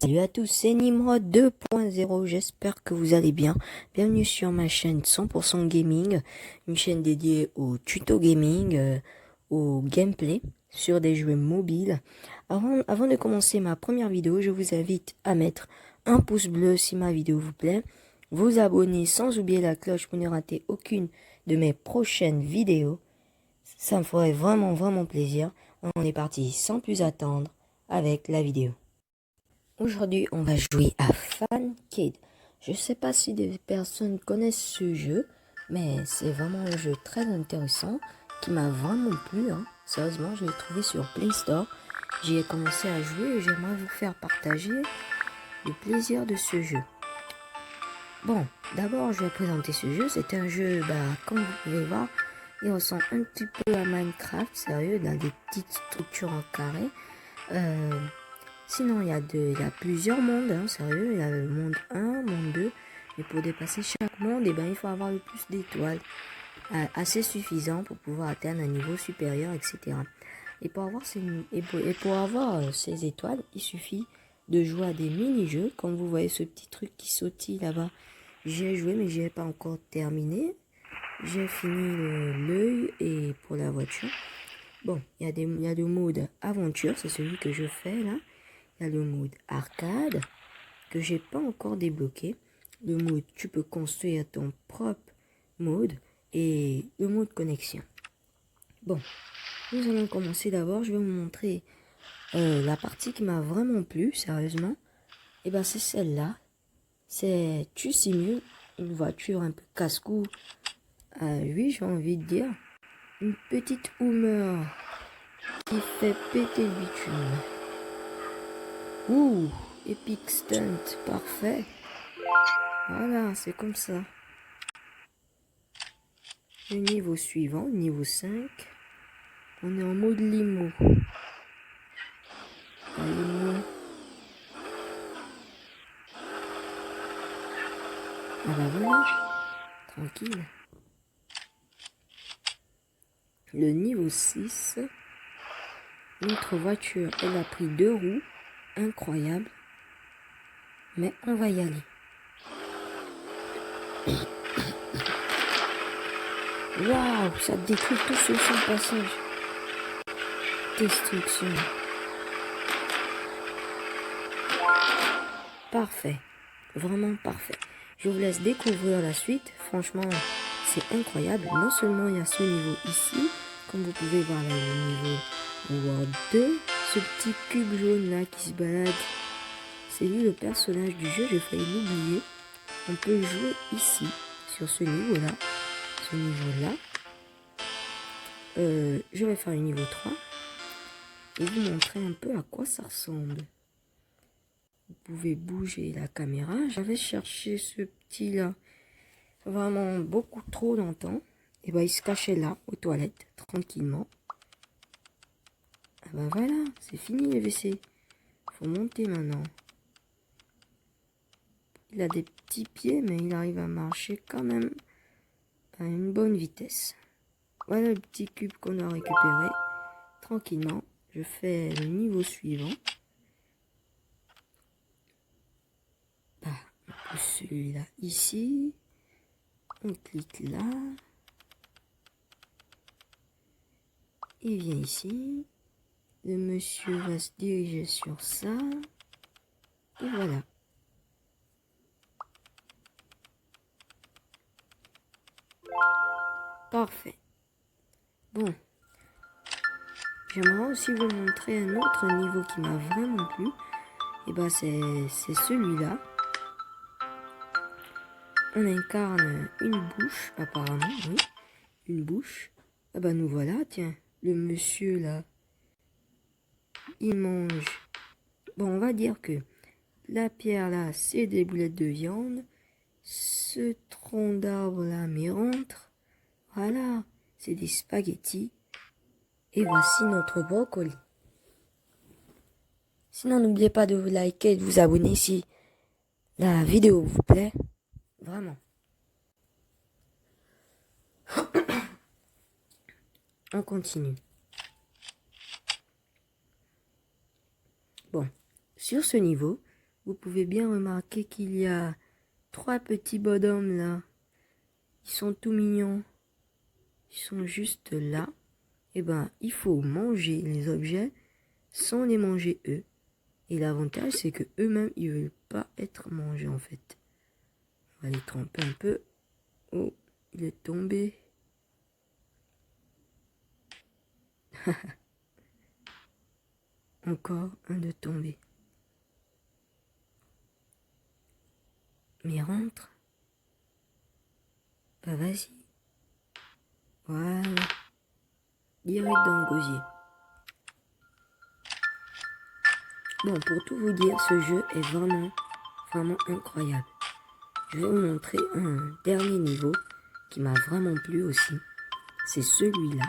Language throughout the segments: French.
Salut à tous, c'est Nimrod 2.0, j'espère que vous allez bien. Bienvenue sur ma chaîne 100% Gaming, une chaîne dédiée au tuto gaming, au gameplay sur des jeux mobiles. Avant de commencer ma première vidéo, je vous invite à mettre un pouce bleu si ma vidéo vous plaît, vous abonner sans oublier la cloche pour ne rater aucune de mes prochaines vidéos. Ça me ferait vraiment plaisir. On est parti sans plus attendre avec la vidéo. Aujourd'hui, on va jouer à Fancade. Je ne sais pas si des personnes connaissent ce jeu, mais c'est vraiment un jeu très intéressant qui m'a vraiment plu. Sérieusement, je l'ai trouvé sur Play Store. J'y ai commencé à jouer et j'aimerais vous faire partager le plaisir de ce jeu. Bon, d'abord, je vais présenter ce jeu. C'est un jeu, comme vous pouvez voir, il ressemble un petit peu à Minecraft, sérieux, dans des petites structures en carré. Sinon, il y a plusieurs mondes, sérieux. Il y a le monde 1, monde 2. Mais pour dépasser chaque monde, il faut avoir le plus d'étoiles. Assez suffisant pour pouvoir atteindre un niveau supérieur, etc. Et pour avoir ces étoiles, il suffit de jouer à des mini-jeux. Comme vous voyez ce petit truc qui sautille là-bas. J'ai joué, mais je n'ai pas encore terminé. J'ai fini l'œil et pour la voiture. Bon, il y a le mode aventure, c'est celui que je fais là. Il y a le mode arcade que j'ai pas encore débloqué. Le mode tu peux construire ton propre mode et le mode connexion. Bon, nous allons commencer d'abord. Je vais vous montrer la partie qui m'a vraiment plu, sérieusement. Et c'est celle-là. Tu simules une voiture un peu casse-cou. Oui, j'ai envie de dire. Une petite humeur qui fait péter le bitume. Ouh, epic stunt, parfait. Voilà, c'est comme ça. Le niveau suivant, niveau 5. On est en mode limo. Limo. Voilà, tranquille. Le niveau 6. Notre voiture, elle a pris 2 roues. Incroyable. Mais on va y aller. Waouh, ça détruit tout sur son passage. Destruction. Parfait. Vraiment parfait. Je vous laisse découvrir la suite. Franchement, c'est incroyable. Non seulement il y a ce niveau ici, comme vous pouvez voir là, le niveau World 2. Ce petit cube jaune là qui se balade. C'est lui le personnage du jeu, j'ai failli l'oublier. On peut jouer ici, sur ce niveau-là. Ce niveau-là. Je vais faire le niveau 3. Et vous montrer un peu à quoi ça ressemble. Vous pouvez bouger la caméra. J'avais cherché ce petit-là vraiment beaucoup trop longtemps. Et il se cachait là, aux toilettes, tranquillement. Voilà, c'est fini le WC. Faut monter maintenant. Il a des petits pieds, mais il arrive à marcher quand même à une bonne vitesse. Voilà le petit cube qu'on a récupéré. Tranquillement, je fais le niveau suivant. On pousse celui-là ici. On clique là. Il vient ici. Le monsieur va se diriger sur ça. Et voilà. Parfait. Bon. J'aimerais aussi vous montrer un autre niveau qui m'a vraiment plu. Et c'est celui-là. On incarne une bouche, apparemment, oui. Une bouche. Nous voilà, tiens. Le monsieur là, il mange. Bon, on va dire que la pierre là, c'est des boulettes de viande. Ce tronc d'arbre là m'y rentre. Voilà, c'est des spaghettis. Et voici notre brocoli. Sinon, n'oubliez pas de vous liker et de vous abonner si la vidéo vous plaît. Vraiment. On continue. Bon, sur ce niveau, vous pouvez bien remarquer qu'il y a 3 petits bonhommes là. Ils sont tout mignons. Ils sont juste là. Et ben, il faut manger les objets sans les manger eux. Et l'avantage, c'est que eux-mêmes, ils veulent pas être mangés en fait. On va les tremper un peu. Oh, il est tombé. Encore un de tombé. Mais rentre. Bah vas-y. Voilà. Direct dans le gosier. Bon, pour tout vous dire, ce jeu est vraiment incroyable. Je vais vous montrer un dernier niveau qui m'a vraiment plu aussi. C'est celui-là.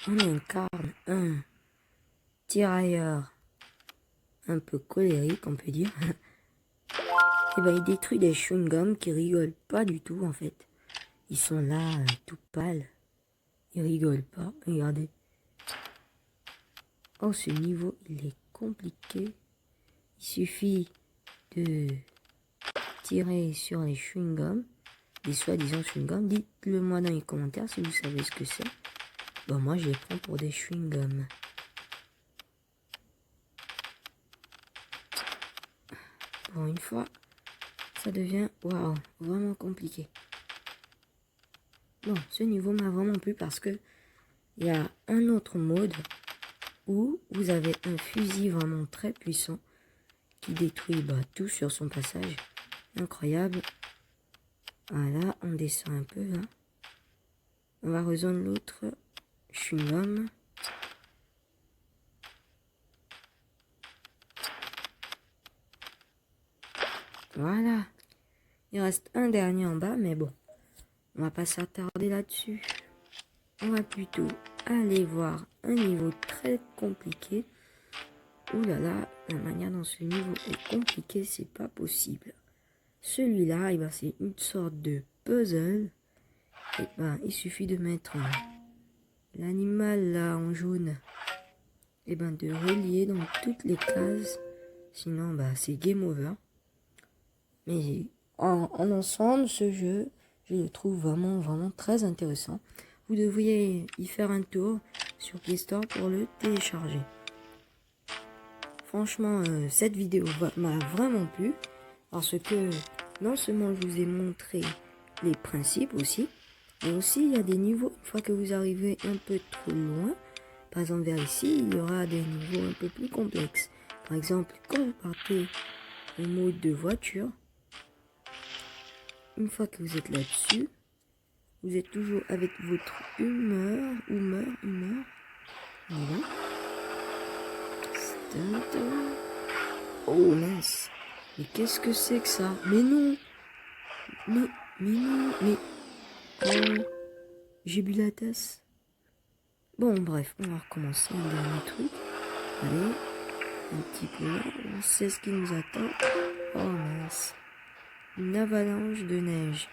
On incarne un tirailleur un peu colérique, on peut dire. Et ben, il détruit des chewing-gums qui rigolent pas du tout en fait. Ils sont là, tout pâles. Ils rigolent pas. Regardez. Oh, ce niveau, il est compliqué. Il suffit de tirer sur les chewing-gums, des soi-disant chewing-gums. Dites-le moi dans les commentaires si vous savez ce que c'est. Bon, moi, je les prends pour des chewing-gums. Pour une fois, ça devient, waouh, vraiment compliqué. Bon, ce niveau m'a vraiment plu parce que il y a un autre mode où vous avez un fusil vraiment très puissant qui détruit tout sur son passage. Incroyable. Voilà, on descend un peu là. On va rejoindre l'autre chewing-gum. Voilà. Il reste un dernier en bas, mais bon. On va pas s'attarder là-dessus. On va plutôt aller voir un niveau très compliqué. Ouh là là, la manière dont ce niveau est compliqué, c'est pas possible. Celui-là, eh ben, c'est une sorte de puzzle. Et ben, il suffit de mettre l'animal là en jaune. Et ben, de relier dans toutes les cases. Sinon, bah, c'est game over. Mais en ensemble, ce jeu, je le trouve vraiment très intéressant. Vous devriez y faire un tour sur Play Store pour le télécharger. Franchement, cette vidéo m'a vraiment plu parce que non seulement je vous ai montré les principes aussi, mais aussi il y a des niveaux, une fois que vous arrivez un peu trop loin, par exemple vers ici, il y aura des niveaux un peu plus complexes. Par exemple, quand vous partez en mode de voiture, une fois que vous êtes là-dessus, vous êtes toujours avec votre humeur. Voilà. Oh mince. Mais qu'est-ce que c'est que ça? Mais non. Mais non. Mais... Oh. J'ai bu la tasse. Bon, bref, on va recommencer un dernier truc. Allez. Un petit peu là. On sait ce qui nous attend. Oh mince. Une avalanche de neige.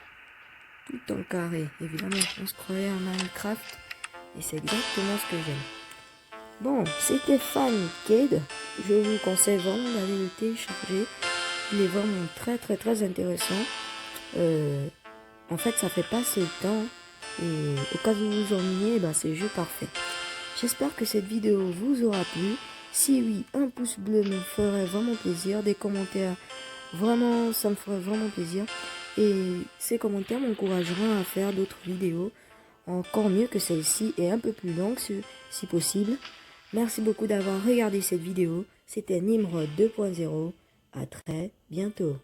Tout en carré. Évidemment, on se croyait en Minecraft. Et c'est exactement ce que j'aime. Bon, c'était Fancade. Je vous conseille vraiment d'aller le télécharger. Il est vraiment très intéressant. En fait, ça fait passer le temps. Et au cas où vous vous ennuyez, c'est le jeu parfait. J'espère que cette vidéo vous aura plu. Si oui, un pouce bleu me ferait vraiment plaisir. Des commentaires, vraiment, ça me ferait vraiment plaisir. Et ces commentaires m'encourageront à faire d'autres vidéos. Encore mieux que celle-ci et un peu plus longue si possible. Merci beaucoup d'avoir regardé cette vidéo. C'était Nimrod 2.0. À très bientôt.